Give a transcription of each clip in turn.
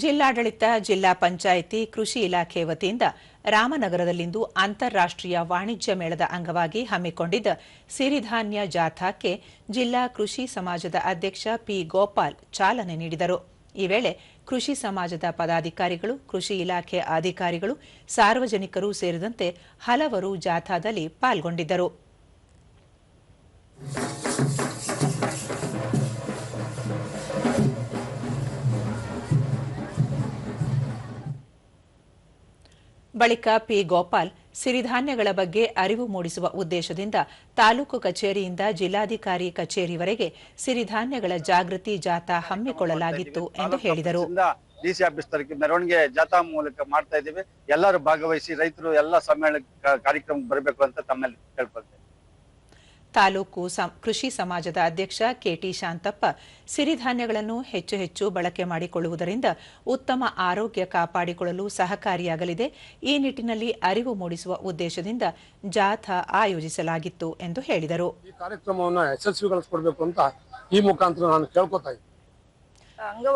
ಜಿಲ್ಲಾಡಳಿತ, ಜಿಲ್ಲಾ ಪಂಚಾಯಿತಿ, ಕೃಷಿ ಇಲಾಖೆ ವತಿಯಿಂದ ರಾಮನಗರದಲ್ಲಿಂದು ಅಂತಾರಾಷ್ಟ್ರೀಯ ವಾಣಿಜ್ಯ ಮೇಳದ ಅಂಗವಾಗಿ ಹಮ್ಮಿಕೊಂಡಿದ್ದ ಸಿರಿಧಾನ್ಯ ಜಾಥಾಕ್ಕೆ ಜಿಲ್ಲಾ ಕೃಷಿ ಸಮಾಜದ ಅಧ್ಯಕ್ಷ ಪಿ. ಗೋಪಾಲ್ ಚಾಲನೆ ನೀಡಿದರು. ಈ ವೇಳೆ ಕೃಷಿ ಸಮಾಜದ ಪದಾಧಿಕಾರಿಗಳು, ಕೃಷಿ ಇಲಾಖೆ ಅಧಿಕಾರಿಗಳು, ಸಾರ್ವಜನಿಕರು ಸೇರಿದಂತೆ ಹಲವರು ಜಾಥಾದಲ್ಲಿ ಪಾಲ್ಗೊಂಡಿದ್ದರು. ಬಳಿಕ ಪಿ. ಗೋಪಾಲ್ ಸಿರಿಧಾನ್ಯಗಳ ಬಗ್ಗೆ ಅರಿವು ಮೂಡಿಸುವ ಉದ್ದೇಶದಿಂದ ತಾಲೂಕು ಕಚೇರಿಯಿಂದ ಜಿಲ್ಲಾಧಿಕಾರಿ ಕಚೇರಿವರೆಗೆ ಸಿರಿಧಾನ್ಯಗಳ ಜಾಗೃತಿ ಜಾಥಾ ಹಮ್ಮಿಕೊಳ್ಳಲಾಗಿತ್ತು ಎಂದು ಹೇಳಿದರು. ಡಿಸಿ ಆಫೀಸ್ ತನಕ ಮೆರವಣಿಗೆ ಜಾಥಾ ಮೂಲಕ ಮಾಡ್ತಾ ಇದ್ದೀವಿ. ಎಲ್ಲರೂ ಭಾಗವಹಿಸಿ ರೈತರು ಎಲ್ಲ ಸಮ್ಮೇಳನ ಕಾರ್ಯಕ್ರಮಕ್ಕೆ ಬರಬೇಕು ಅಂತ ತಮ್ಮಲ್ಲಿ ಕೇಳ್ಕೊಳ್ತೇವೆ. ತಾಲೂಕು ಕೃಷಿ ಸಮಾಜದ ಅಧ್ಯಕ್ಷ ಕೆಟಿ ಶಾಂತಪ್ಪ, ಸಿರಿಧಾನ್ಯಗಳನ್ನು ಹೆಚ್ಚು ಹೆಚ್ಚು ಬಳಕೆ ಮಾಡಿಕೊಳ್ಳುವುದರಿಂದ ಉತ್ತಮ ಆರೋಗ್ಯ ಕಾಪಾಡಿಕೊಳ್ಳಲು ಸಹಕಾರಿಯಾಗಲಿದೆ. ಈ ನಿಟ್ಟಿನಲ್ಲಿ ಅರಿವು ಮೂಡಿಸುವ ಉದ್ದೇಶದಿಂದ ಜಾಥಾ ಆಯೋಜಿಸಲಾಗಿತ್ತು ಎಂದು ಹೇಳಿದರು. ಈ ಕಾರ್ಯಕ್ರಮವನ್ನು ಯಶಸ್ವಿಗೊಳಿಸಿಕೊಡಬೇಕು ಅಂತ ಈ ಮುಖಾಂತರ ನಾನು ಕೇಳ್ಕೊತಾ ಇದ್ದೀನಿ.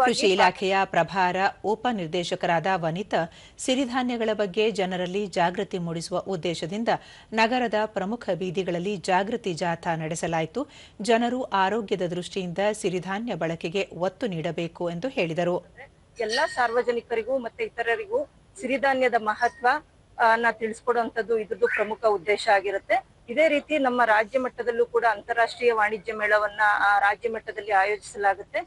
ಕೃಷಿ ಇಲಾಖೆಯ ಪ್ರಭಾರ ಉಪನಿರ್ದೇಶಕರಾದ ವನಿತಾ, ಸಿರಿಧಾನ್ಯಗಳ ಬಗ್ಗೆ ಜನರಲ್ಲಿ ಜಾಗೃತಿ ಮೂಡಿಸುವ ಉದ್ದೇಶದಿಂದ ನಗರದ ಪ್ರಮುಖ ಬೀದಿಗಳಲ್ಲಿ ಜಾಗೃತಿ ಜಾಥಾ ನಡೆಸಲಾಯಿತು. ಜನರು ಆರೋಗ್ಯದ ದೃಷ್ಟಿಯಿಂದ ಸಿರಿಧಾನ್ಯ ಬಳಕೆಗೆ ಒತ್ತು ನೀಡಬೇಕು ಎಂದು ಹೇಳಿದರು. ಎಲ್ಲ ಸಾರ್ವಜನಿಕರಿಗೂ ಮತ್ತೆ ಇತರರಿಗೂ ಸಿರಿಧಾನ್ಯದ ಮಹತ್ವ ತಿಳಿಸ್ಕೊಡುವಂತದ್ದು ಇದ್ರದ್ದು ಪ್ರಮುಖ ಉದ್ದೇಶ ಆಗಿರುತ್ತೆ. ಇದೇ ರೀತಿ ನಮ್ಮ ರಾಜ್ಯ ಮಟ್ಟದಲ್ಲೂ ಕೂಡ ಅಂತಾರಾಷ್ಟ್ರೀಯ ವಾಣಿಜ್ಯ ಮೇಳವನ್ನ ರಾಜ್ಯ ಮಟ್ಟದಲ್ಲಿ ಆಯೋಜಿಸಲಾಗುತ್ತೆ.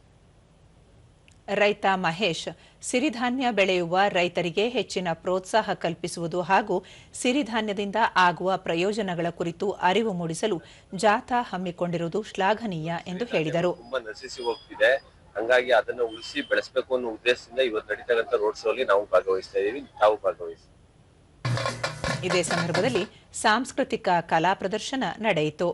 ರೈತ ಮಹೇಶ್, ಸಿರಿಧಾನ್ಯ ಬೆಳೆಯುವ ರೈತರಿಗೆ ಹೆಚ್ಚಿನ ಪ್ರೋತ್ಸಾಹ ಕಲ್ಪಿಸುವುದು ಹಾಗೂ ಸಿರಿಧಾನ್ಯದಿಂದ ಆಗುವ ಪ್ರಯೋಜನಗಳ ಕುರಿತು ಅರಿವು ಮೂಡಿಸಲು ಜಾಥಾ ಹಮ್ಮಿಕೊಂಡಿರುವುದು ಶ್ಲಾಘನೀಯ ಎಂದು ಹೇಳಿದರು. ತುಂಬಾ ನಶಿಸಿ ಹೋಗ್ತಿದೆ, ಹಂಗಾಗಿ ಅದನ್ನು ಉಳಿಸಿ ಬೆಳೆಸಬೇಕು ಅನ್ನೋ ಉದ್ದೇಶದಿಂದ ಇವತ್ತು ನಡೀತಕ್ಕಂಥ ರೋಡ್ ಶೋ ಅಲ್ಲಿ ನಾವು ಭಾಗವಹಿಸ್ತಾ ಇದ್ದೀವಿ. ತಾವು ಭಾಗವಹಿಸಿ. ಇದೇ ಸಂದರ್ಭದಲ್ಲಿ ಸಾಂಸ್ಕೃತಿಕ ಕಲಾ ಪ್ರದರ್ಶನ ನಡೆಯಿತು.